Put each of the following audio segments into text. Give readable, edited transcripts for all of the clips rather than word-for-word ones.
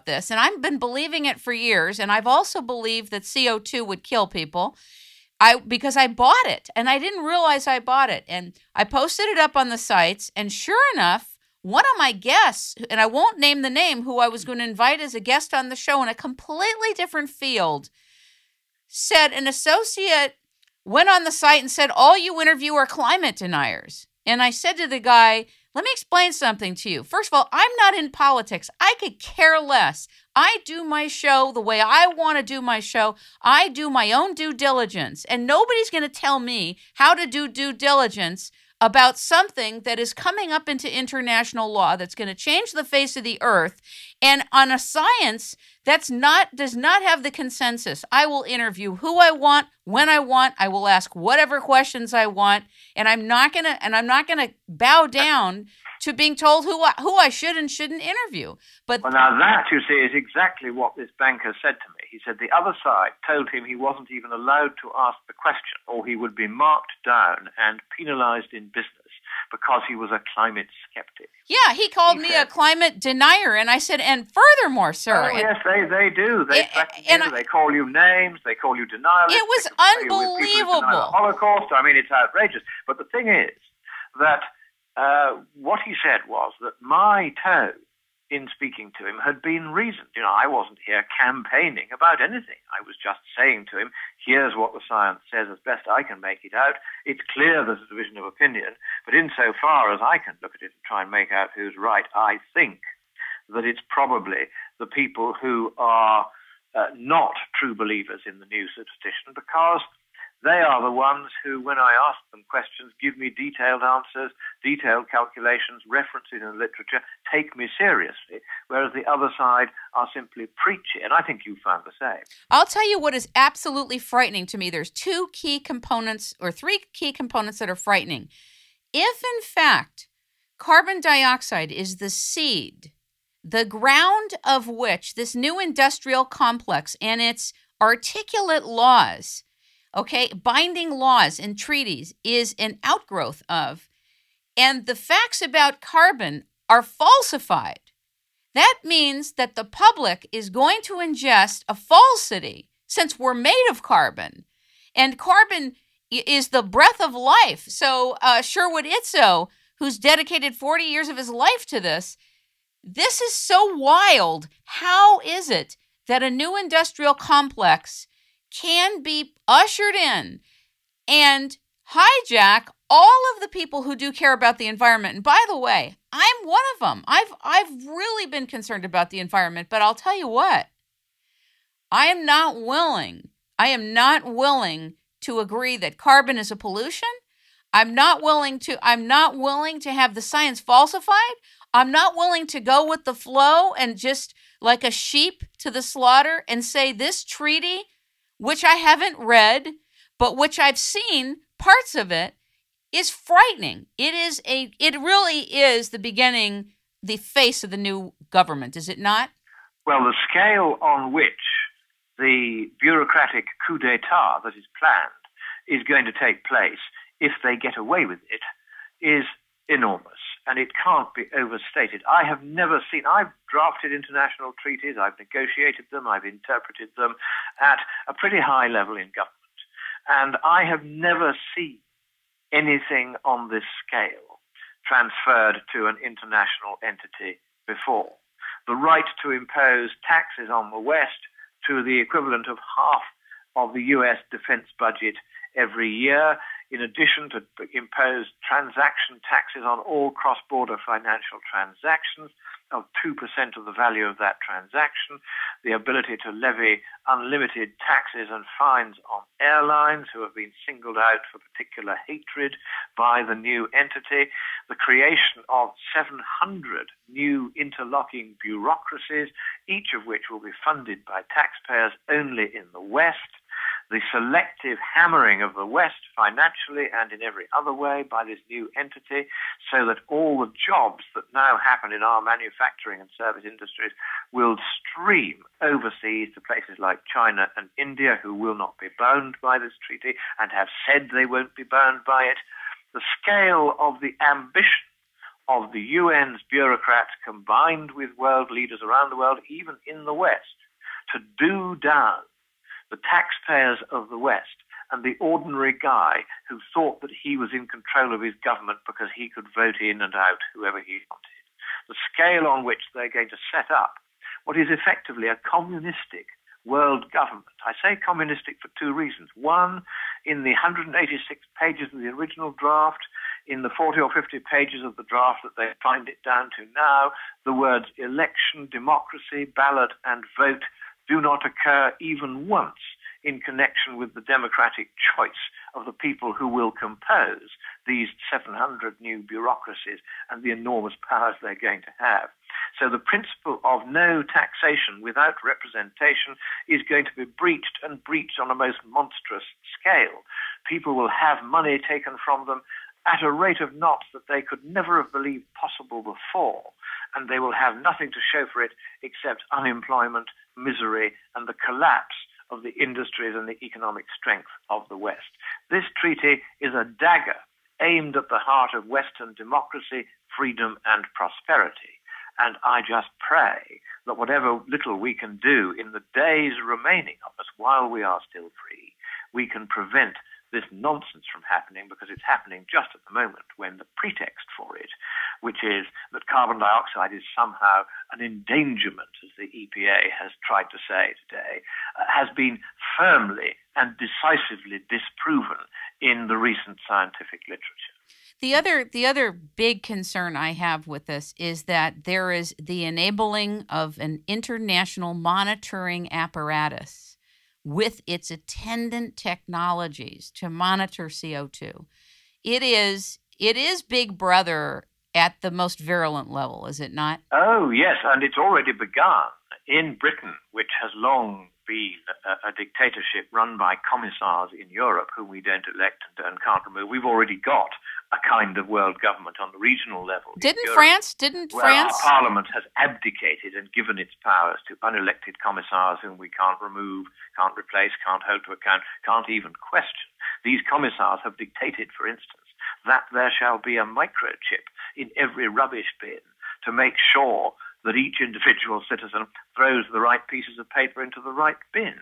this, and I've been believing it for years, and I've also believed that CO2 would kill people. Because I bought it, and I didn't realize I bought it. And I posted it up on the sites, and sure enough, one of my guests, and I won't name the name, who I was going to invite as a guest on the show in a completely different field, said an associate went on the site and said, all you interview are climate deniers. And I said to the guy, let me explain something to you. First of all, I'm not in politics. I could care less. I do my show the way I want to do my show. I do my own due diligence. And nobody's going to tell me how to do due diligence about something that is coming up into international law that's going to change the face of the earth, and on a science does not have the consensus. I will interview who I want, when I want. I will ask whatever questions I want, and I'm not gonna bow down to being told who I should and shouldn't interview. But well, now that, you see, is exactly what this banker said to me. He said the other side told him he wasn't even allowed to ask the question, or he would be marked down and penalized in business because he was a climate skeptic. Yeah, he called me a climate denier, and I said, and furthermore, sir. Oh, yes, they do. They call you names, they call you denialists. It was unbelievable. The Holocaust, I mean, it's outrageous. But the thing is that what he said was that my tone in speaking to him had been reasoned. You know, I wasn't here campaigning about anything. I was just saying to him, here's what the science says as best I can make it out. It's clear there's a division of opinion, but insofar as I can look at it and try and make out who's right, I think that it's probably the people who are not true believers in the new superstition, because they are the ones who, when I ask them questions, give me detailed answers, detailed calculations, references in the literature, take me seriously, whereas the other side are simply preachy. And I think you found the same. I'll tell you what is absolutely frightening to me. There's three key components that are frightening. If, in fact, carbon dioxide is the seed, the ground of which this new industrial complex and its articulate laws, binding laws and treaties, is an outgrowth of, and the facts about carbon are falsified, that means that the public is going to ingest a falsity, since we're made of carbon, and carbon is the breath of life. So Sherwood Itzo, who's dedicated 40 years of his life to this is so wild. How is it that a new industrial complex can be ushered in and hijack all of the people who do care about the environment? And by the way, I'm one of them. I've really been concerned about the environment, but I'll tell you what, I am not willing to agree that carbon is a pollution. I'm not willing to have the science falsified. I'm not willing to go with the flow and just like a sheep to the slaughter and say this treaty, which I haven't read, but which I've seen parts of it, is frightening. It really is the beginning, the face of the new government, is it not? Well, the scale on which the bureaucratic coup d'etat that is planned is going to take place, if they get away with it, is enormous, and it can't be overstated. I've drafted international treaties, I've negotiated them, I've interpreted them at a pretty high level in government, and I have never seen anything on this scale transferred to an international entity before. The right to impose taxes on the West to the equivalent of half of the US defense budget every year, in addition to impose transaction taxes on all cross-border financial transactions of 2% of the value of that transaction, the ability to levy unlimited taxes and fines on airlines who have been singled out for particular hatred by the new entity, the creation of 700 new interlocking bureaucracies, each of which will be funded by taxpayers only in the West, the selective hammering of the West financially and in every other way by this new entity, so that all the jobs that now happen in our manufacturing and service industries will stream overseas to places like China and India, who will not be bound by this treaty and have said they won't be bound by it. The scale of the ambition of the UN's bureaucrats combined with world leaders around the world, even in the West, to do down the taxpayers of the West and the ordinary guy who thought that he was in control of his government because he could vote in and out whoever he wanted. The scale on which they're going to set up what is effectively a communistic world government. I say communistic for two reasons. One, in the 186 pages of the original draft, in the 40 or 50 pages of the draft that they find it down to now, the words election, democracy, ballot, and vote do not occur even once in connection with the democratic choice of the people who will compose these 700 new bureaucracies and the enormous powers they're going to have. So the principle of no taxation without representation is going to be breached, and breached on a most monstrous scale. People will have money taken from them at a rate of knots that they could never have believed possible before, and they will have nothing to show for it except unemployment, misery, and the collapse of the industries and the economic strength of the West. This treaty is a dagger aimed at the heart of Western democracy, freedom, and prosperity. And I just pray that whatever little we can do in the days remaining of us while we are still free, we can prevent this nonsense from happening, because it's happening just at the moment when the pretext for it, which is that carbon dioxide is somehow an endangerment, as the EPA has tried to say today, has been firmly and decisively disproven in the recent scientific literature. The other big concern I have with this is that there is the enabling of an international monitoring apparatus with its attendant technologies to monitor CO2. It is Big Brother at the most virulent level, is it not? Oh, yes, and it's already begun in Britain, which has long been a dictatorship run by commissars in Europe whom we don't elect and can't remove. We've already got a kind of world government on the regional level. Didn't France? Our parliament has abdicated and given its powers to unelected commissars whom we can't remove, can't replace, can't hold to account, can't even question. These commissars have dictated, for instance, that there shall be a microchip in every rubbish bin to make sure that each individual citizen throws the right pieces of paper into the right bin.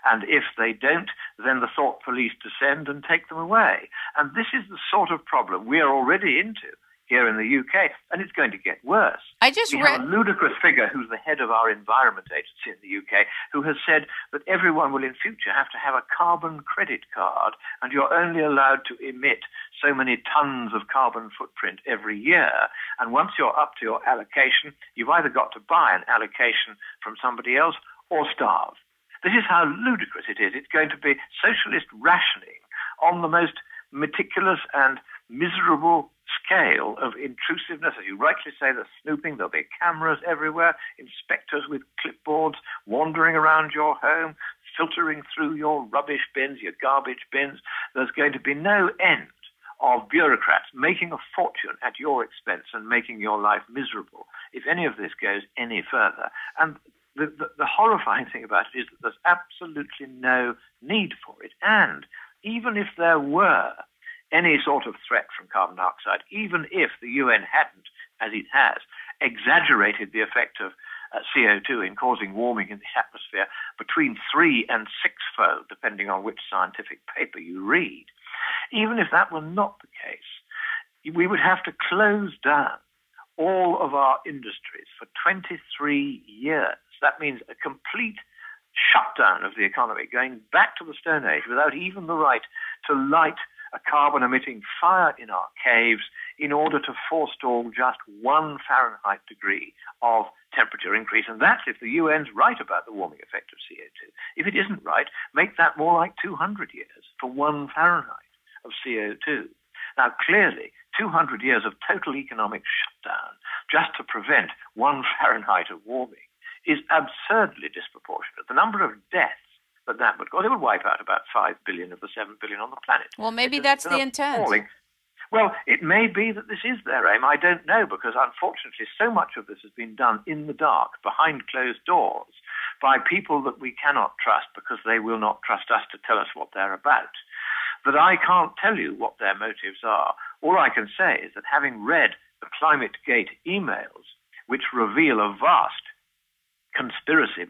And if they don't, then the thought police descend and take them away. And this is the sort of problem we are already into here in the UK, and it's going to get worse. We have a ludicrous figure who's the head of our environment agency in the UK, who has said that everyone will in future have to have a carbon credit card, and you're only allowed to emit so many tons of carbon footprint every year. And once you're up to your allocation, you've either got to buy an allocation from somebody else or starve. This is how ludicrous it is. It's going to be socialist rationing on the most meticulous and miserable scale of intrusiveness. As you rightly say, the snooping, there'll be cameras everywhere, inspectors with clipboards wandering around your home, filtering through your rubbish bins, your garbage bins. There's going to be no end of bureaucrats making a fortune at your expense and making your life miserable if any of this goes any further. And the horrifying thing about it is that there's absolutely no need for it. And even if there were any sort of threat from carbon dioxide, even if the UN hadn't, as it has, exaggerated the effect of CO2 in causing warming in the atmosphere between 3 and 6-fold, depending on which scientific paper you read, even if that were not the case, we would have to close down all of our industries for 23 years. That means a complete shutdown of the economy, going back to the Stone Age without even the right to light a carbon-emitting fire in our caves in order to forestall just 1 Fahrenheit degree of temperature increase. And that's if the UN's right about the warming effect of CO2. If it isn't right, make that more like 200 years for 1 Fahrenheit of CO2. Now, clearly, 200 years of total economic shutdown just to prevent 1 Fahrenheit of warming is absurdly disproportionate. The number of deaths that would cause, it would wipe out about 5 billion of the 7 billion on the planet. Well, maybe that's the intent. Well, it may be that this is their aim. I don't know, because unfortunately so much of this has been done in the dark, behind closed doors, by people that we cannot trust because they will not trust us to tell us what they're about, that I can't tell you what their motives are. All I can say is that having read the ClimateGate emails, which reveal a vast conspiracy